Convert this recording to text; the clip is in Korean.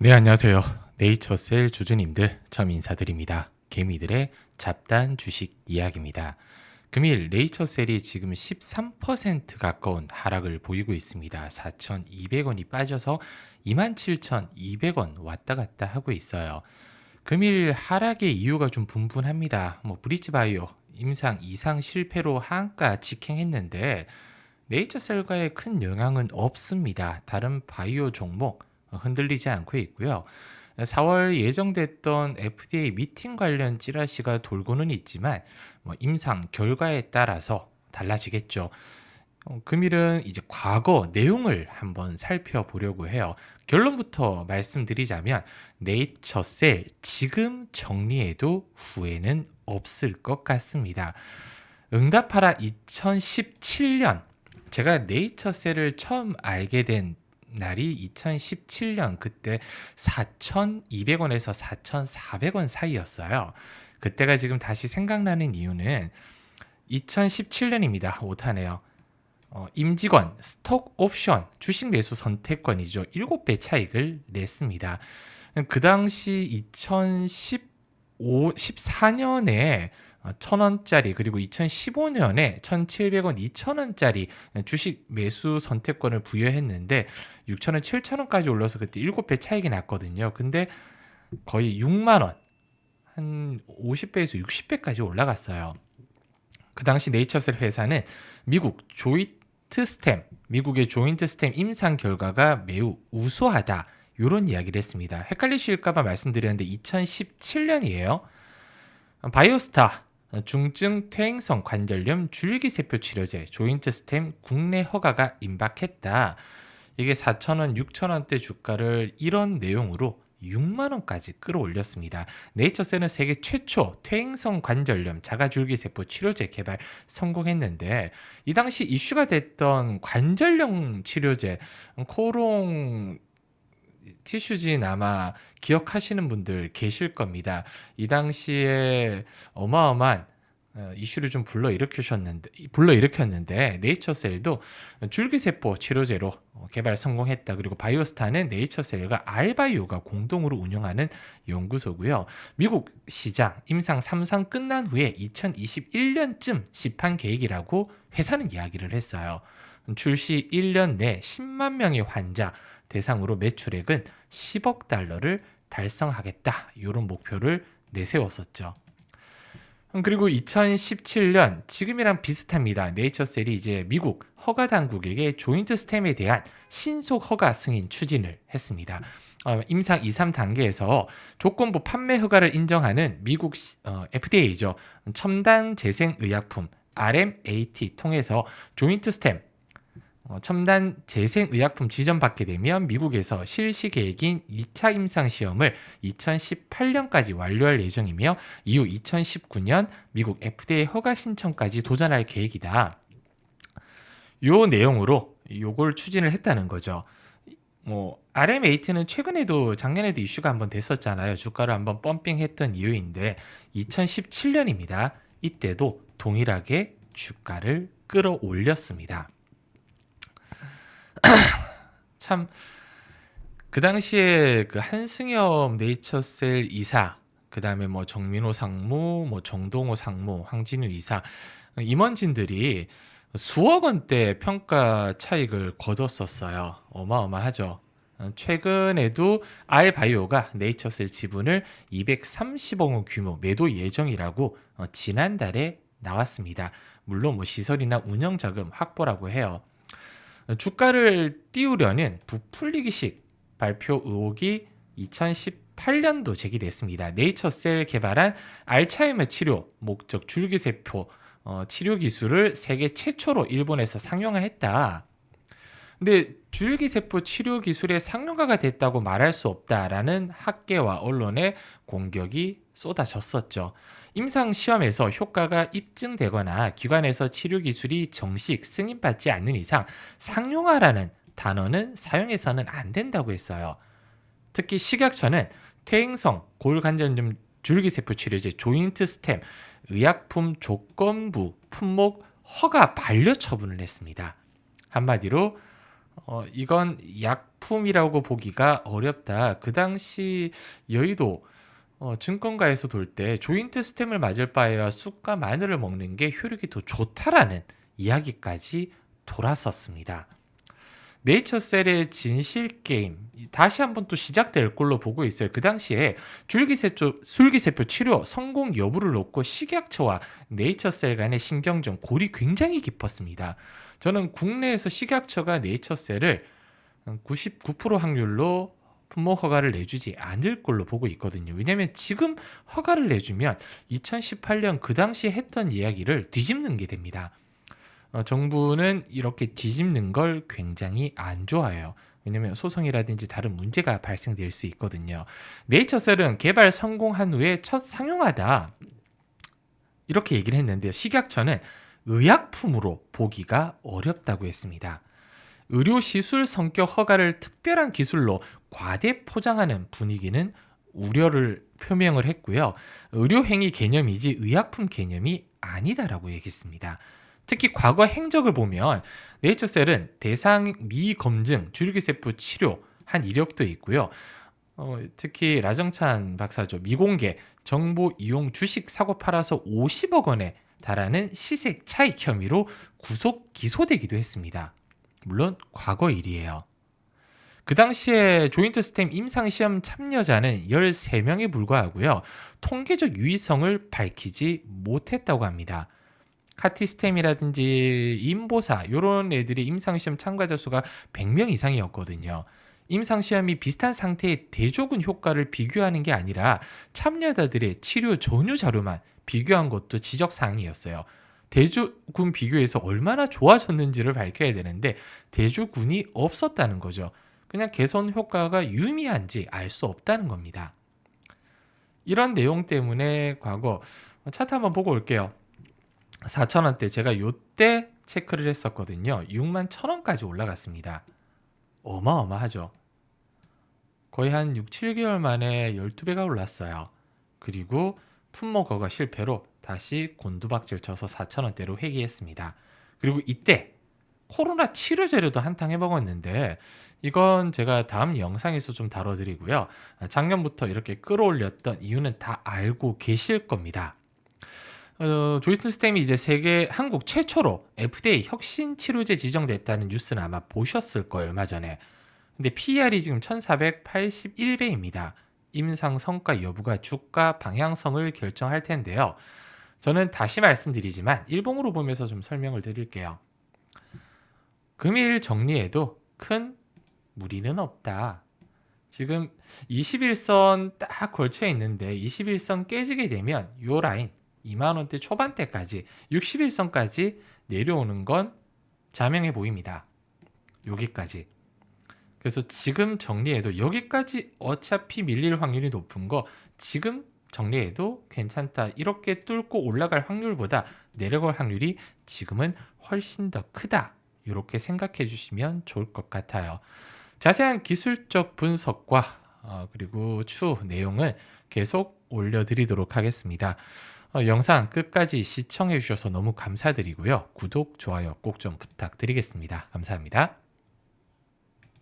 네, 안녕하세요. 네이처셀 주주님들 처음 인사드립니다. 개미들의 잡단 주식 이야기입니다. 금일 네이처셀이 지금 13% 가까운 하락을 보이고 있습니다. 4,200원이 빠져서 27,200원 왔다 갔다 하고 있어요. 금일 하락의 이유가 좀 분분합니다. 브릿지바이오 임상 이상 실패로 하한가 직행했는데 네이처셀과의 큰 영향은 없습니다. 다른 바이오 종목 흔들리지 않고 있고요. 4월 예정됐던 FDA 미팅 관련 찌라시가 돌고는 있지만 임상 결과에 따라서 달라지겠죠. 금일은 이제 과거 내용을 한번 살펴보려고 해요. 결론부터 말씀드리자면 네이처셀 지금 정리해도 후회는 없을 것 같습니다. 응답하라 2017년, 제가 네이처셀을 처음 알게 된 날이 2017년, 그때 4,200원에서 4,400원 사이였어요. 그때가 지금 다시 생각나는 이유는 2017년입니다. 오타네요. 임직원 스톡 옵션 주식 매수 선택권이죠. 7배 차익을 냈습니다. 그 당시 14년에 1,000원짜리, 그리고 2015년에 1,700원, 2,000원짜리 주식 매수 선택권을 부여했는데 6,000원, 7,000원까지 올라서 그때 7배 차익이 났거든요. 근데 거의 6만 원, 한 50배에서 60배까지 올라갔어요. 그 당시 네이처셀 회사는 미국의 조인트 스템 임상 결과가 매우 우수하다, 이런 이야기를 했습니다. 헷갈리실까봐 말씀드렸는데 2017년이에요. 바이오스타 중증 퇴행성 관절염 줄기세포 치료제 조인트 스템 국내 허가가 임박했다. 이게 4,000원, 6,000원대 주가를 이런 내용으로 6만 원까지 끌어올렸습니다. 네이처셀은 세계 최초 퇴행성 관절염 자가줄기세포 치료제 개발 성공했는데, 이 당시 이슈가 됐던 관절염 치료제 코롱 티슈진 아마 기억하시는 분들 계실 겁니다. 이 당시에 어마어마한 이슈를 좀 불러일으켰는데 네이처셀도 줄기세포 치료제로 개발 성공했다. 그리고 바이오스타는 네이처셀과 알바이오가 공동으로 운영하는 연구소고요. 미국 시장 임상 3상 끝난 후에 2021년쯤 시판 계획이라고 회사는 이야기를 했어요. 출시 1년 내 10만 명의 환자 대상으로 매출액은 10억 달러를 달성하겠다, 이런 목표를 내세웠었죠. 그리고 2017년, 지금이랑 비슷합니다. 네이처셀이 이제 미국 허가 당국에게 조인트 스템에 대한 신속 허가 승인 추진을 했습니다. 임상 2, 3단계에서 조건부 판매 허가를 인정하는 미국 FDA죠. 첨단 재생의약품 RMAT 통해서 조인트 스템 첨단 재생의약품 지정받게 되면 미국에서 실시 계획인 2차 임상시험을 2018년까지 완료할 예정이며 이후 2019년 미국 FDA 허가 신청까지 도전할 계획이다. 요 내용으로 요걸 추진을 했다는 거죠. RMAT는 최근에도 작년에도 이슈가 한번 됐었잖아요. 주가를 한번 펌핑했던 이유인데 2017년입니다. 이때도 동일하게 주가를 끌어올렸습니다. 참, 그 당시에 그 한승엽 네이처셀 이사, 그 다음에 정민호 상무, 정동호 상무, 황진우 이사, 임원진들이 수억 원대 평가 차익을 거뒀었어요. 어마어마하죠. 최근에도 알바이오가 네이처셀 지분을 230억 원 규모 매도 예정이라고 지난달에 나왔습니다. 물론 시설이나 운영 자금 확보라고 해요. 주가를 띄우려는 부풀리기식 발표 의혹이 2018년도 제기됐습니다. 네이처셀 개발한 알츠하이머 치료 목적 줄기세포 치료 기술을 세계 최초로 일본에서 상용화했다. 근데 줄기세포 치료 기술의 상용화가 됐다고 말할 수 없다라는 학계와 언론의 공격이 쏟아졌었죠. 임상 시험에서 효과가 입증되거나 기관에서 치료 기술이 정식 승인받지 않는 이상 상용화라는 단어는 사용해서는 안 된다고 했어요. 특히 식약처는 퇴행성 골관절염 줄기세포 치료제 조인트 스템 의약품 조건부 품목 허가 반려 처분을 했습니다. 한마디로 이건 약품이라고 보기가 어렵다. 그 당시 여의도 증권가에서 돌 때 조인트 스템을 맞을 바에야 쑥과 마늘을 먹는 게 효력이 더 좋다라는 이야기까지 돌았었습니다. 네이처셀의 진실 게임 다시 한번 또 시작될 걸로 보고 있어요. 그 당시에 줄기세포 치료 성공 여부를 놓고 식약처와 네이처셀 간의 신경전 골이 굉장히 깊었습니다. 저는 국내에서 식약처가 네이처셀을 99% 확률로 품목 허가를 내주지 않을 걸로 보고 있거든요. 왜냐하면 지금 허가를 내주면 2018년 그 당시 했던 이야기를 뒤집는 게 됩니다. 정부는 이렇게 뒤집는 걸 굉장히 안 좋아해요. 왜냐하면 소송이라든지 다른 문제가 발생될 수 있거든요. 네이처셀은 개발 성공한 후에 첫 상용하다 이렇게 얘기를 했는데 식약처는 의약품으로 보기가 어렵다고 했습니다. 의료시술 성격 허가를 특별한 기술로 과대 포장하는 분위기는 우려를 표명을 했고요. 의료행위 개념이지 의약품 개념이 아니다라고 얘기했습니다. 특히 과거 행적을 보면 네이처셀은 대상 미검증 줄기세포 치료 한 이력도 있고요. 특히 라정찬 박사죠. 미공개 정보 이용 주식 사고 팔아서 50억 원에 달하는 시세 차익 혐의로 구속 기소되기도 했습니다. 물론 과거 일이에요. 그 당시에 조인트 스템 임상시험 참여자는 13명에 불과하고요. 통계적 유의성을 밝히지 못했다고 합니다. 카티스템이라든지 인보사 이런 애들이 임상시험 참가자 수가 100명 이상이었거든요. 임상시험이 비슷한 상태의 대조군 효과를 비교하는 게 아니라 참여자들의 치료 전후 자료만 비교한 것도 지적사항이었어요. 대조군 비교해서 얼마나 좋아졌는지를 밝혀야 되는데 대조군이 없었다는 거죠. 그냥 개선 효과가 유의미한지 알 수 없다는 겁니다. 이런 내용 때문에 과거 차트 한번 보고 올게요. 4,000원대 제가 요때 체크를 했었거든요. 61,000원까지 올라갔습니다. 어마어마하죠. 거의 한 6, 7개월 만에 12배가 올랐어요. 그리고 품목 허가 실패로 다시 곤두박질 쳐서 4,000원대로 회귀했습니다. 그리고 이때 코로나 치료 재료도 한탕 해먹었는데 이건 제가 다음 영상에서 좀 다뤄드리고요. 작년부터 이렇게 끌어올렸던 이유는 다 알고 계실 겁니다. 조인트 스템이 이제 한국 최초로 FDA 혁신 치료제 지정됐다는 뉴스는 아마 보셨을 거예요, 얼마 전에. 근데 PER이 지금 1481배입니다. 임상 성과 여부가 주가 방향성을 결정할 텐데요. 저는 다시 말씀드리지만 일봉으로 보면서 좀 설명을 드릴게요. 금일 정리해도 큰 무리는 없다. 지금 21선 딱 걸쳐 있는데 21선 깨지게 되면 요 라인 2만원대 초반대까지 61선까지 내려오는 건 자명해 보입니다. 여기까지. 그래서 지금 정리해도 여기까지 어차피 밀릴 확률이 높은 거 지금 정리해도 괜찮다. 이렇게 뚫고 올라갈 확률보다 내려갈 확률이 지금은 훨씬 더 크다. 이렇게 생각해 주시면 좋을 것 같아요. 자세한 기술적 분석과 그리고 추후 내용은 계속 올려드리도록 하겠습니다. 영상 끝까지 시청해 주셔서 너무 감사드리고요. 구독, 좋아요 꼭 좀 부탁드리겠습니다. 감사합니다.